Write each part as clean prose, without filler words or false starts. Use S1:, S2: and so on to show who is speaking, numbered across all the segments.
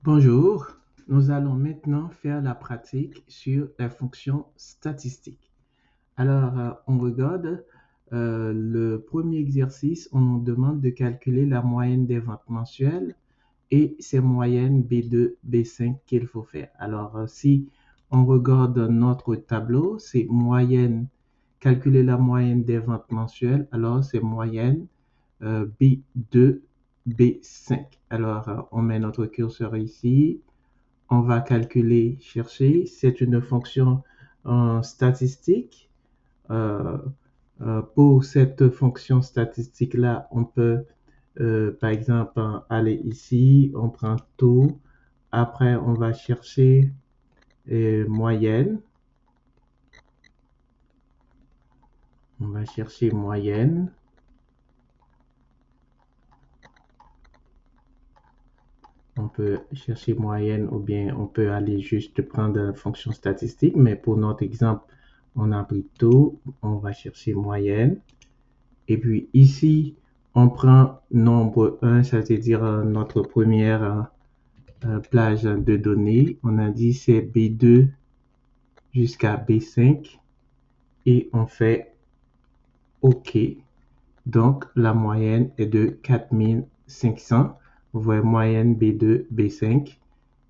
S1: Bonjour, nous allons maintenant faire la pratique sur la fonction statistique. Alors, on regarde le premier exercice, on nous demande de calculer la moyenne des ventes mensuelles et c'est moyenne B2, B5 qu'il faut faire. Alors, si on regarde notre tableau, c'est moyenne, calculer la moyenne des ventes mensuelles, alors c'est moyenne B2, B5. Alors, on met notre curseur ici, on va calculer, chercher, c'est une fonction statistique. Pour cette fonction statistique-là, on peut, par exemple, aller ici, on prend tout, après on va chercher moyenne, on va chercher moyenne, on peut chercher moyenne ou bien on peut aller juste prendre la fonction statistique, mais pour notre exemple, on a pris tout, on va chercher moyenne. Et puis ici, on prend nombre 1, c'est-à-dire notre première plage de données. On a dit c'est B2 jusqu'à B5 et on fait OK. Donc, la moyenne est de 4500. Vous voyez, moyenne B2, B5,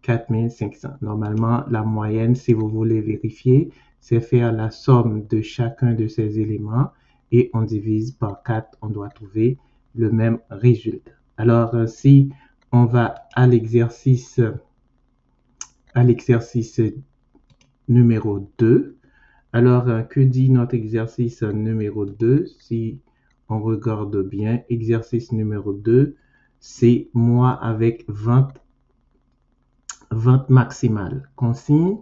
S1: 4500. Normalement, la moyenne, si vous voulez vérifier, c'est faire la somme de chacun de ces éléments et on divise par 4, on doit trouver le même résultat. Alors, si on va à l'exercice numéro 2, alors, que dit notre exercice numéro 2? Si on regarde bien, exercice numéro 2, c'est mois avec vente maximale. Consigne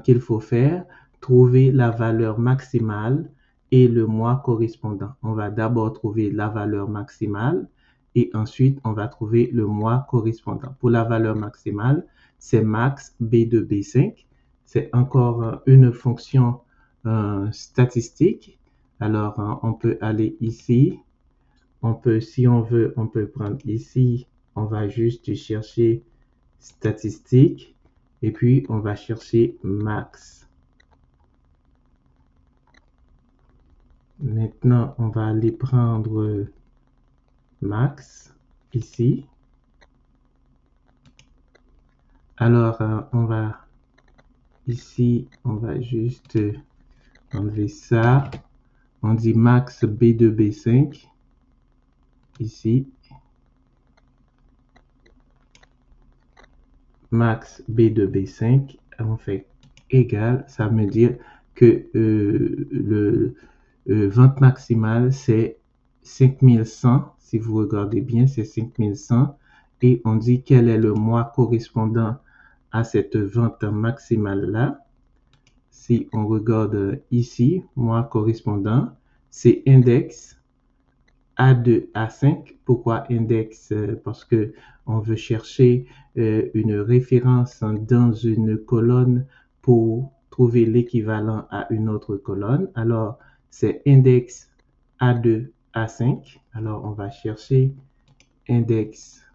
S1: qu'il faut faire, trouver la valeur maximale et le mois correspondant. On va d'abord trouver la valeur maximale et ensuite on va trouver le mois correspondant. Pour la valeur maximale, c'est max B2, B5. C'est encore une fonction statistique. Alors, on peut aller ici. On peut, si on veut, on peut prendre ici. On va juste chercher statistique et puis on va chercher max. Maintenant, on va aller prendre max ici. Alors, on va ici, on va juste enlever ça. On dit max B2, B5 ici. Max B2, B5, on fait égal, ça veut dire que le vente maximale, c'est 5100. Si vous regardez bien, c'est 5100. Et on dit quel est le mois correspondant à cette vente maximale-là. Si on regarde ici, mois correspondant, c'est index A2, A5. Pourquoi index? Parce que on veut chercher une référence dans une colonne pour trouver l'équivalent à une autre colonne. Alors, c'est index A2, A5. Alors, on va chercher index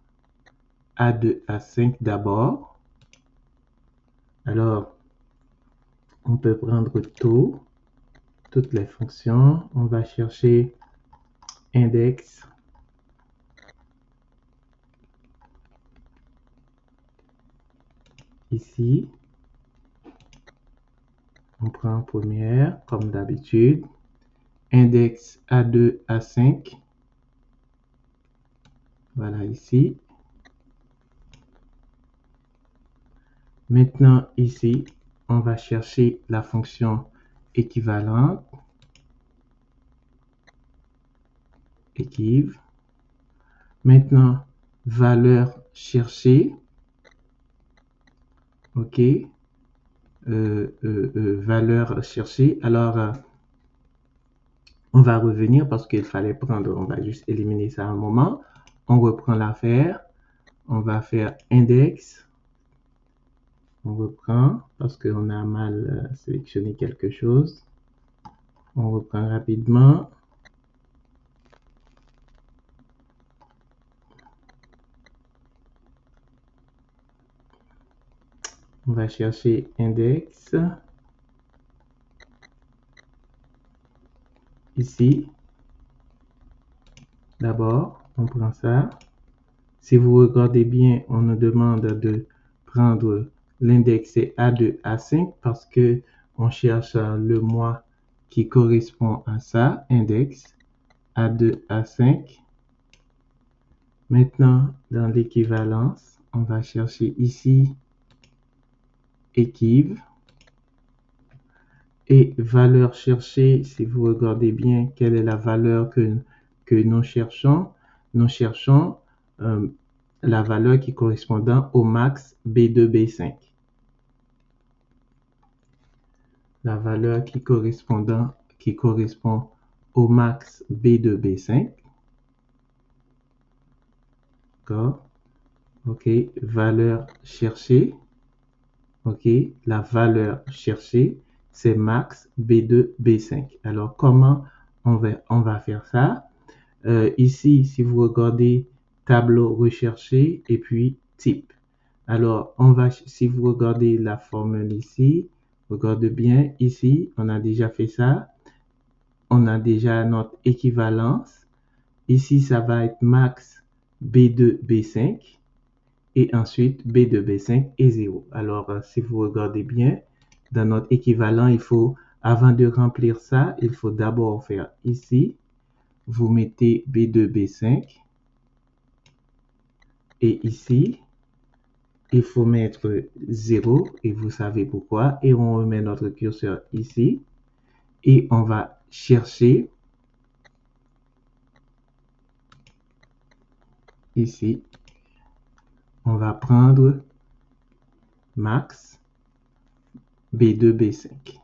S1: A2, A5 d'abord. Alors, on peut prendre toutes les fonctions. On va chercher index ici. On prend première, comme d'habitude. Index A2, A5. Voilà ici. Maintenant, ici, on va chercher la fonction équivalente. Équive. Maintenant, valeur cherchée. OK. Valeur cherchée. Alors, on va revenir parce qu'il fallait prendre, on va juste éliminer ça un moment. On reprend l'affaire. On va faire index. On reprend parce qu'on a mal sélectionné quelque chose. On reprend rapidement. On va chercher index. Ici, d'abord, on prend ça. Si vous regardez bien, on nous demande de prendre l'index A2, A5 parce que on cherche le mois qui correspond à ça, index A2, A5. Maintenant, dans l'équivalence, on va chercher ici équive. Et valeur cherchée, si vous regardez bien, quelle est la valeur que nous cherchons? Nous cherchons la valeur qui correspond au max B2, B5. La valeur qui correspond au max B2, B5. D'accord? OK. Valeur cherchée. OK. La valeur cherchée, c'est max B2, B5. Alors, comment on va faire ça? Ici, si vous regardez tableau recherché et puis type. Alors, si vous regardez la formule ici, regardez bien ici, on a déjà fait ça. On a déjà notre équivalence. Ici, ça va être max B2, B5. Et ensuite, B2, B5 et 0. Alors, si vous regardez bien, dans notre équivalent, avant de remplir ça, il faut d'abord faire ici. Vous mettez B2, B5. Et ici, il faut mettre 0 et vous savez pourquoi. Et on remet notre curseur ici. Et on va chercher ici. On va prendre max B2, B5.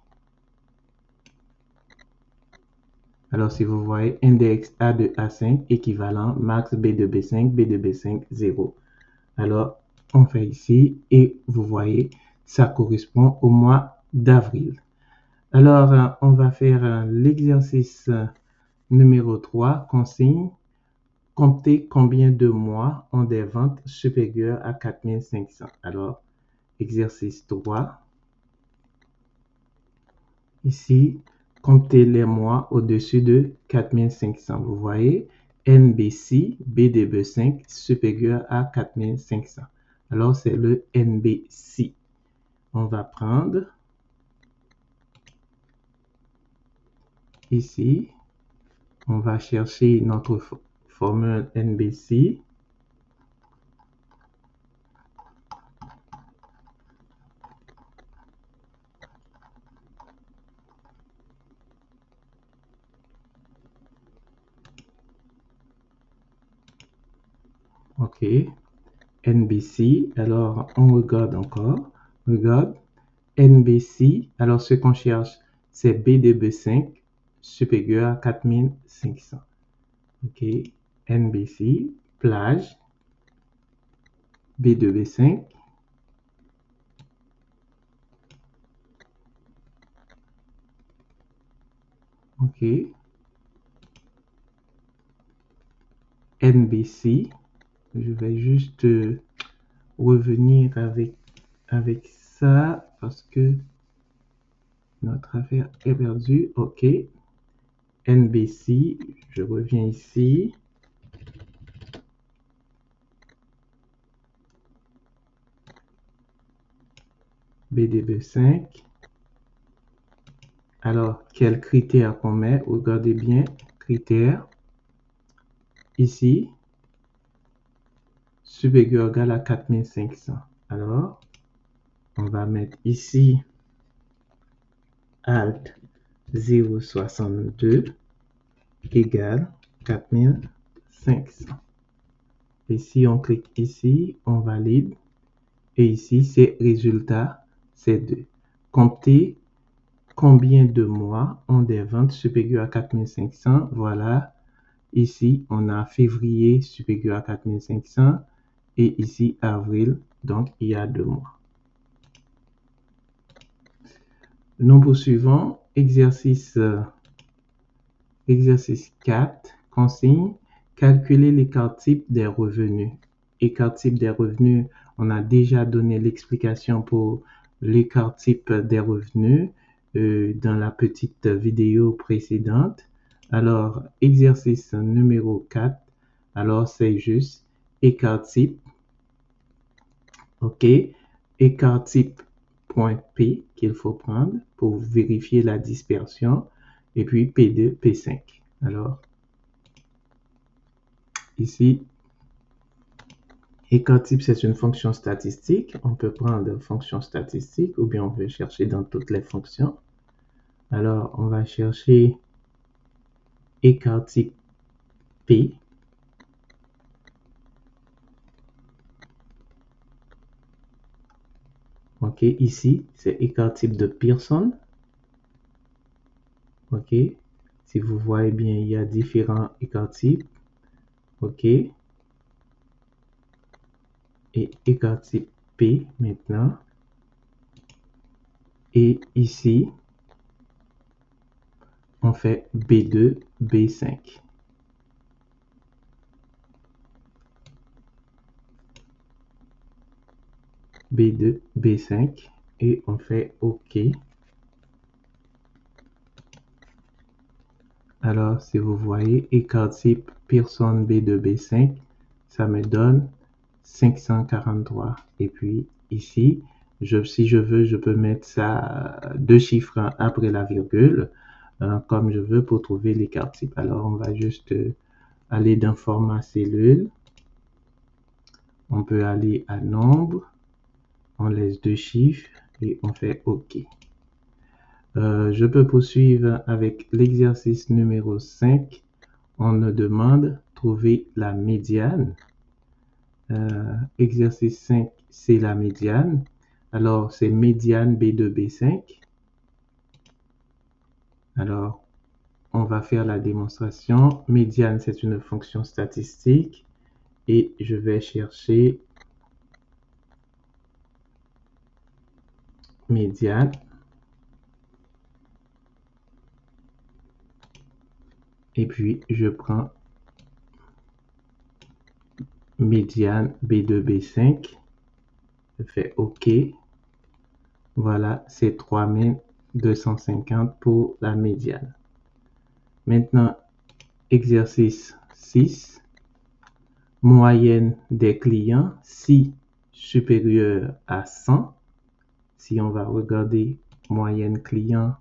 S1: Alors, si vous voyez, index A2, A5, équivalent, max B2, B5, B2, B5, 0. Alors, on fait ici et vous voyez, ça correspond au mois d'avril. Alors, on va faire l'exercice numéro 3, consigne. Comptez combien de mois ont des ventes supérieures à 4500. Alors, exercice 3. Ici, comptez les mois au-dessus de 4500. Vous voyez, NBC, BDB5 supérieur à 4500. Alors, c'est le NBC. On va prendre ici, on va chercher notre formule NBC. OK. NBC. Alors, on regarde encore. Regarde. NBC. Alors, ce qu'on cherche, c'est BDB5 supérieur à 4500. OK. NBC. Plage. B2B5. OK. NBC. Je vais juste revenir avec ça parce que notre affaire est perdue. OK. NBC. Je reviens ici. BDB5. Alors, quels critères qu'on met? Regardez bien. Critères. Ici. Supérieur ou égal à 4500. Alors, on va mettre ici alt 0,62 égale 4500. Et si on clique ici, on valide. Et ici, c'est résultat, c'est 2. Comptez combien de mois ont des ventes supérieures à 4500. Voilà. Ici, on a février supérieur à 4500. Et ici, avril. Donc, il y a 2 mois. Nous poursuivons. Exercice 4. Consigne. Calculer l'écart type des revenus. Écart type des revenus, On a déjà donné l'explication pour l'écart type des revenus dans la petite vidéo précédente. Alors, exercice numéro 4, alors c'est juste écart type, ok, écart type point P qu'il faut prendre pour vérifier la dispersion, et puis P2, P5. Alors, ici, écart type, c'est une fonction statistique. On peut prendre une fonction statistique ou bien on peut chercher dans toutes les fonctions. Alors, on va chercher écart type P. Ok, ici, c'est écart type de Pearson. Ok, si vous voyez bien, il y a différents écarts types. Ok, et écart type P maintenant. Et ici, on fait B2, B5. B2, B5 et on fait OK. Alors, si vous voyez, écart type Pearson B2, B5, ça me donne 543. Et puis ici, si je veux, je peux mettre ça deux chiffres après la virgule, comme je veux pour trouver l'écart type. Alors, on va juste aller dans format cellule. On peut aller à nombre. On laisse deux chiffres et on fait OK. Je peux poursuivre avec l'exercice numéro 5. On nous demande trouver la médiane. Exercice 5, c'est la médiane. Alors, c'est médiane B2, B5. Alors, on va faire la démonstration. Médiane, c'est une fonction statistique. Et je vais chercher médiane. Et puis, je prends médiane B2, B5. Je fais OK. Voilà, c'est 3250 pour la médiane. Maintenant, exercice 6. Moyenne des clients, si supérieure à 100. Si on va regarder moyenne client,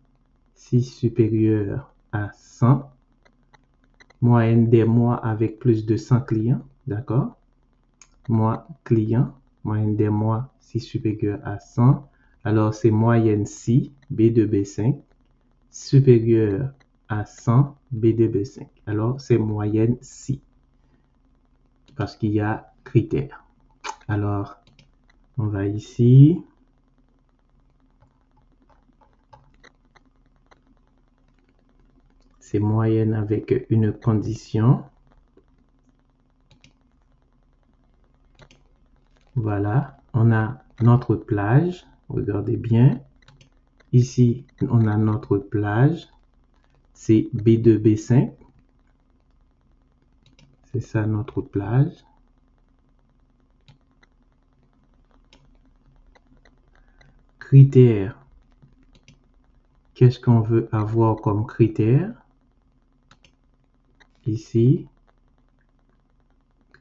S1: si supérieure à 100. Moyenne des mois avec plus de 100 clients, d'accord? Mois client, moyenne des mois si supérieure à 100. Alors, c'est moyenne si, B2, B5, supérieure à 100, B2, B5. Alors, c'est moyenne si, parce qu'il y a critères. Alors, on va ici. C'est moyenne avec une condition. Voilà, on a notre plage. Regardez bien. Ici, on a notre plage. C'est B2, B5. C'est ça notre plage. Critères. Qu'est-ce qu'on veut avoir comme critère? Ici,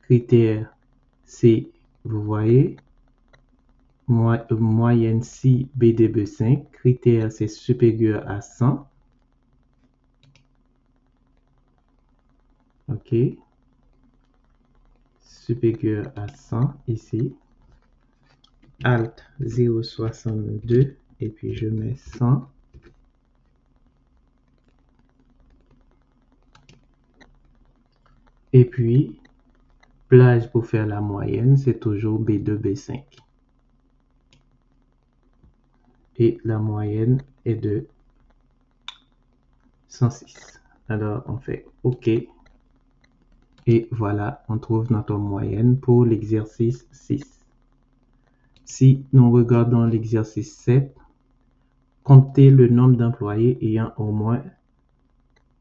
S1: critère, c'est, vous voyez, moyenne si B2, B5. Critère, c'est supérieur à 100. OK. Supérieur à 100 ici. Alt 0,62 et puis je mets 100. Et puis, plage pour faire la moyenne, c'est toujours B2, B5. Et la moyenne est de 106. Alors, on fait OK. Et voilà, on trouve notre moyenne pour l'exercice 6. Si nous regardons l'exercice 7, comptez le nombre d'employés ayant au moins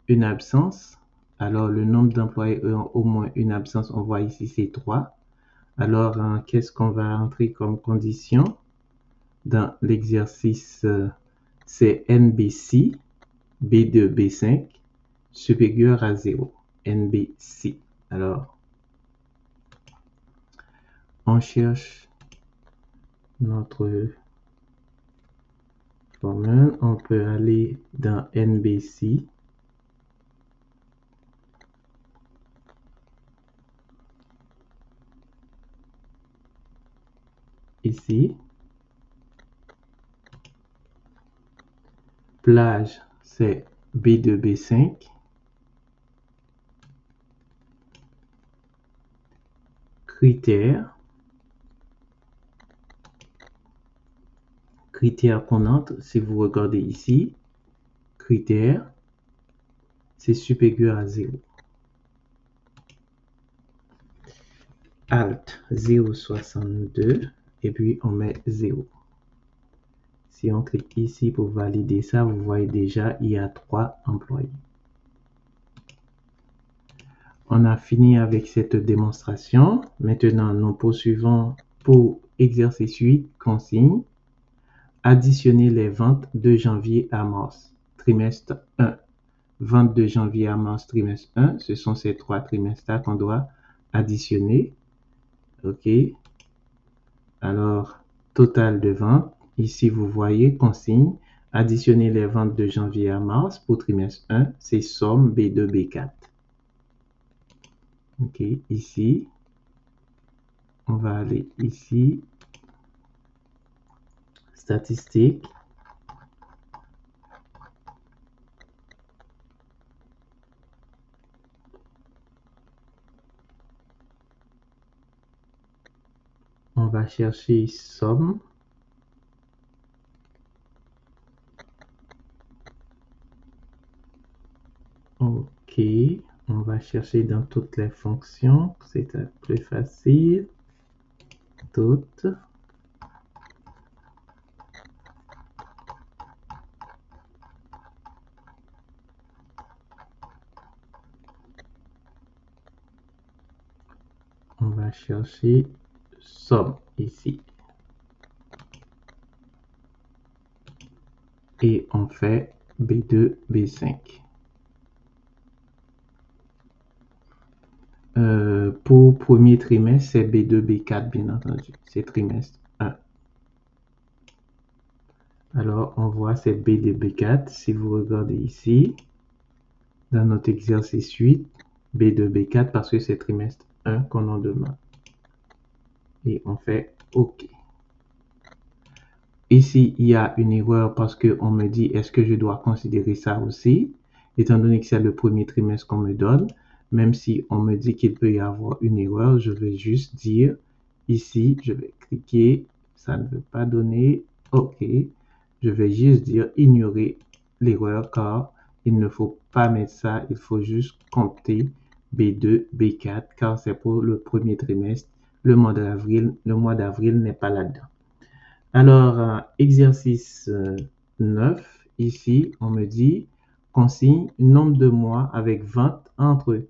S1: une absence. Alors, le nombre d'employés ayant au moins une absence, on voit ici, c'est 3. Alors, qu'est-ce qu'on va entrer comme condition dans l'exercice? C'est NBC, B2, B5, supérieur à 0. NBC. Alors, on cherche notre formule. On peut aller dans NBC. Ici. Plage, c'est B2, B5. Critères. Critères qu'on entre, si vous regardez ici, critères, c'est supérieur à 0. Alt 0,62 et puis on met 0. Si on clique ici pour valider ça, vous voyez déjà, il y a 3 employés. On a fini avec cette démonstration. Maintenant, nous poursuivons pour exercice 8, consigne. Additionner les ventes de janvier à mars, trimestre 1. Vente de janvier à mars, trimestre 1. Ce sont ces 3 trimestres qu'on doit additionner. OK. Alors, total de ventes. Ici, vous voyez, consigne. Additionner les ventes de janvier à mars pour trimestre 1. C'est somme B2, B4. OK. Ici, on va aller ici. Statistiques. On va chercher somme. OK. On va chercher dans toutes les fonctions. C'est plus facile. Toutes. On va chercher somme ici. Et on fait B2, B5. Pour premier trimestre, c'est B2, B4, bien entendu. C'est trimestre 1. Alors, on voit c'est B2, B4. Si vous regardez ici, dans notre exercice 8, B2, B4, parce que c'est trimestre 1 qu'on en demande. Et on fait OK. Ici, il y a une erreur parce qu'on me dit, est-ce que je dois considérer ça aussi? Étant donné que c'est le premier trimestre qu'on me donne, même si on me dit qu'il peut y avoir une erreur, je vais juste dire, ici, je vais cliquer, ça ne veut pas donner, OK. Je vais juste dire, ignorer l'erreur car il ne faut pas mettre ça, il faut juste compter B2, B4 car c'est pour le premier trimestre. Le mois d'avril n'est pas là-dedans. Alors, exercice 9, ici, on me dit, consigne nombre de mois avec vente entre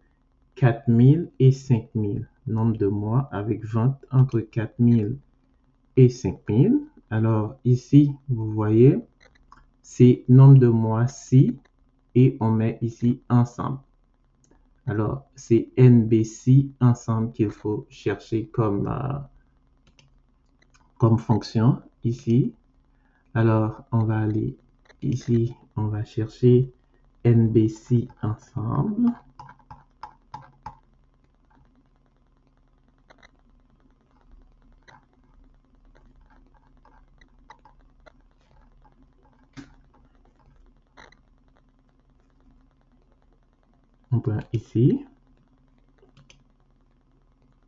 S1: 4000 et 5000. Nombre de mois avec vente entre 4000 et 5000. Alors, ici, vous voyez, c'est nombre de mois ci et on met ici ensemble. Alors, c'est NBC ensemble qu'il faut chercher comme fonction ici. Alors, on va aller ici, on va chercher NBC ensemble. On prend ici.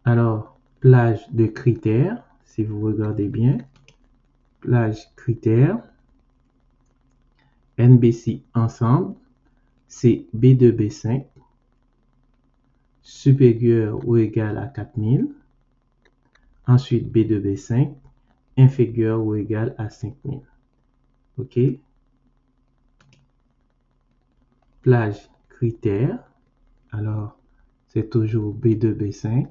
S1: Alors, plage de critères, si vous regardez bien, plage critères, NBC ensemble, c'est B2, B5, supérieur ou égal à 4000. Ensuite, B2, B5, inférieur ou égal à 5000. OK? Plage critères, alors c'est toujours B2, B5.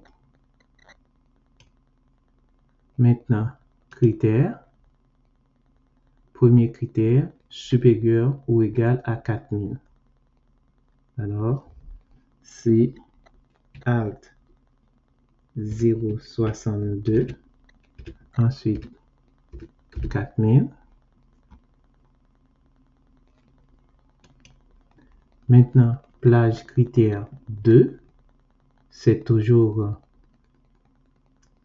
S1: Maintenant, critère. Premier critère, supérieur ou égal à 4000. Alors, c'est alt 0,62. Ensuite, 4000. Maintenant, plage critère 2. C'est toujours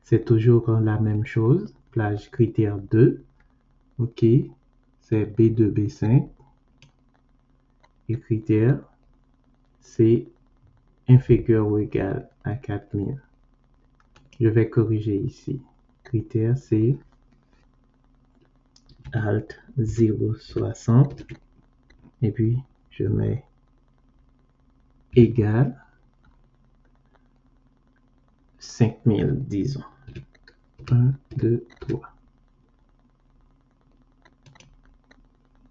S1: la même chose. Plage critère 2. OK. C'est B2, B5. Et critère, c'est inférieur ou égal à 4000. Je vais corriger ici. Critère, c'est alt 0,60. Et puis, je mets égal 5000, disons. 1, 2, 3.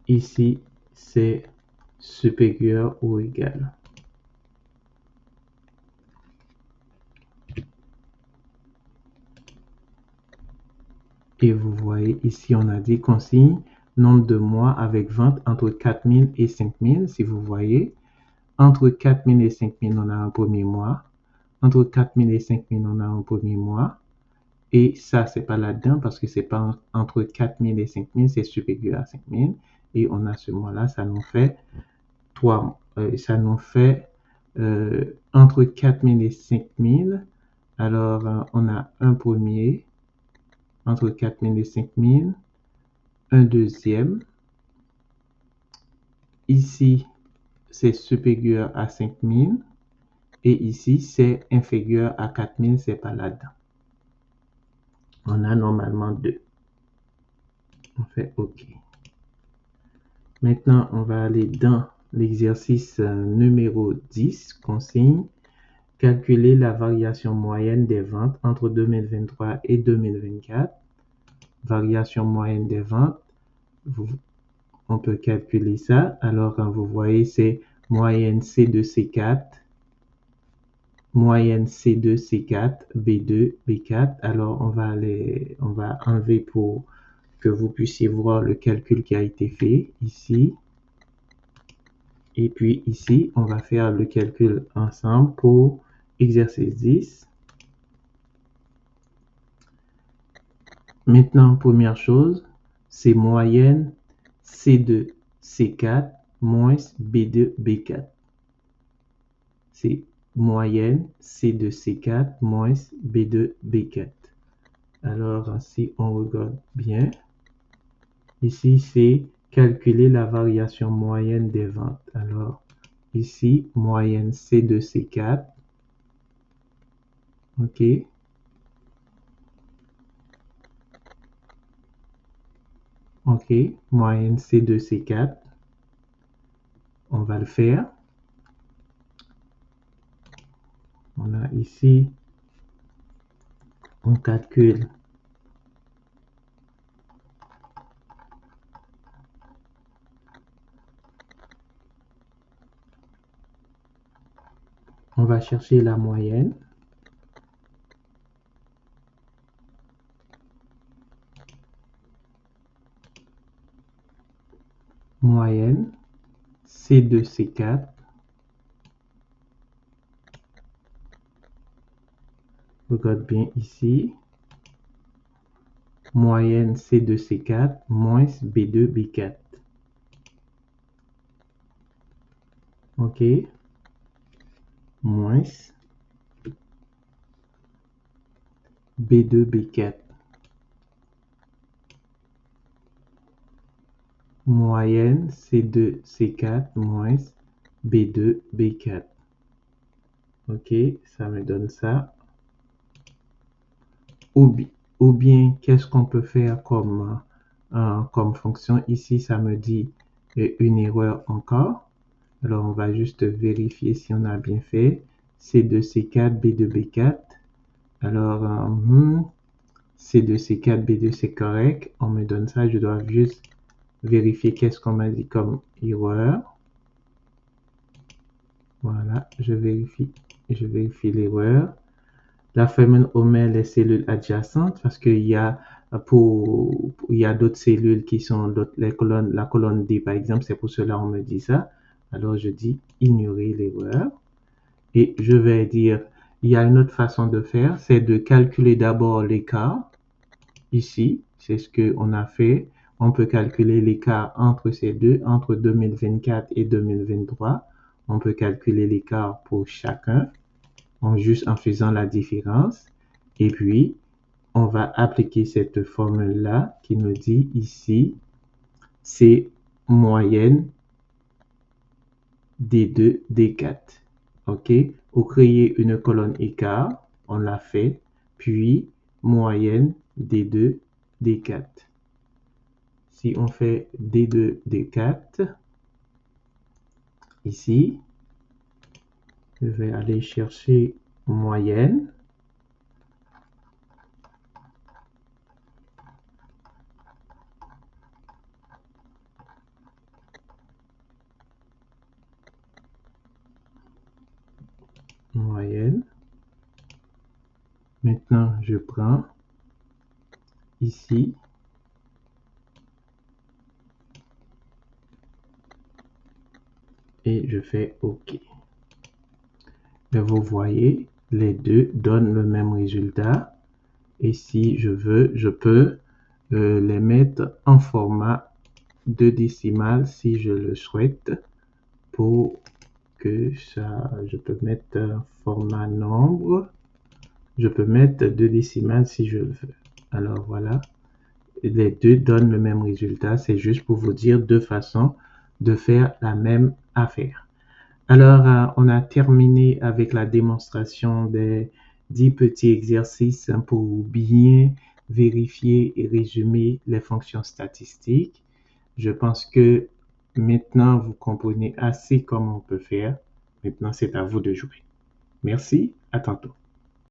S1: Ici, c'est supérieur ou égal. Et vous voyez ici, on a dit consigne, nombre de mois avec vente entre 4000 et 5000. Si vous voyez, entre 4000 et 5000, on a un premier mois. Entre 4000 et 5000, on a un premier mois. Et ça, c'est pas là-dedans parce que c'est pas entre 4000 et 5000, c'est supérieur à 5000. Et on a ce mois-là, ça nous fait 3, ça nous fait entre 4000 et 5000. Alors, on a un premier entre 4000 et 5000, un deuxième. Ici, c'est supérieur à 5000. Et ici, c'est inférieur à 4000, c'est pas là-dedans. On a normalement 2. On fait OK. Maintenant, on va aller dans l'exercice numéro 10, consigne. Calculer la variation moyenne des ventes entre 2023 et 2024. Variation moyenne des ventes. On peut calculer ça. Alors, vous voyez, c'est moyenne C2, C4. Moyenne C2, C4, B2, B4. Alors, on va enlever pour que vous puissiez voir le calcul qui a été fait ici. Et puis ici, on va faire le calcul ensemble pour exercice 10. Maintenant, première chose, c'est moyenne C2, C4 moins B2, B4. C'est moyenne C2, C4 moins B2, B4. Alors, si on regarde bien, ici, c'est calculer la variation moyenne des ventes. Alors, ici, moyenne C2, C4. OK. OK. Moyenne C2, C4. On va le faire. On a ici, on calcule on va chercher la moyenne. Moyenne C2, C4. Regarde bien ici. Moyenne C2, C4 moins B2, B4. OK. Moins B2, B4. Moyenne C2, C4 moins B2, B4. OK, ça me donne ça. Ou bien qu'est-ce qu'on peut faire comme fonction? Ici, ça me dit une erreur encore. Alors, on va juste vérifier si on a bien fait. C2, C4, B2, B4. Alors, C2, C4, B2, c'est correct. On me donne ça. Je dois juste vérifier qu'est-ce qu'on m'a dit comme erreur. Voilà, je vérifie l'erreur. La formule omet les cellules adjacentes parce qu'il y a d'autres cellules qui sont la colonne D par exemple, c'est pour cela on me dit ça. Alors je dis ignorer l'erreur et je vais dire, il y a une autre façon de faire, c'est de calculer d'abord l'écart. Ici, c'est ce qu'on a fait. On peut calculer l'écart entre ces deux, entre 2024 et 2023. On peut calculer l'écart pour chacun, juste en faisant la différence. Et puis, on va appliquer cette formule-là qui nous dit ici, c'est moyenne D2, D4. OK? Pour créer une colonne écart, on l'a fait, puis moyenne D2, D4. Si on fait D2, D4, ici, je vais aller chercher moyenne. Moyenne. Maintenant, je prends ici et je fais OK. Et vous voyez, les deux donnent le même résultat. Et si je veux, je peux les mettre en format 2 décimales si je le souhaite pour que ça, je peux mettre un format nombre. Je peux mettre 2 décimales si je le veux. Alors voilà, les deux donnent le même résultat. C'est juste pour vous dire deux façons de faire la même affaire. Alors, on a terminé avec la démonstration des 10 petits exercices pour bien vérifier et résumer les fonctions statistiques. Je pense que maintenant, vous comprenez assez comment on peut faire. Maintenant, c'est à vous de jouer. Merci, à tantôt.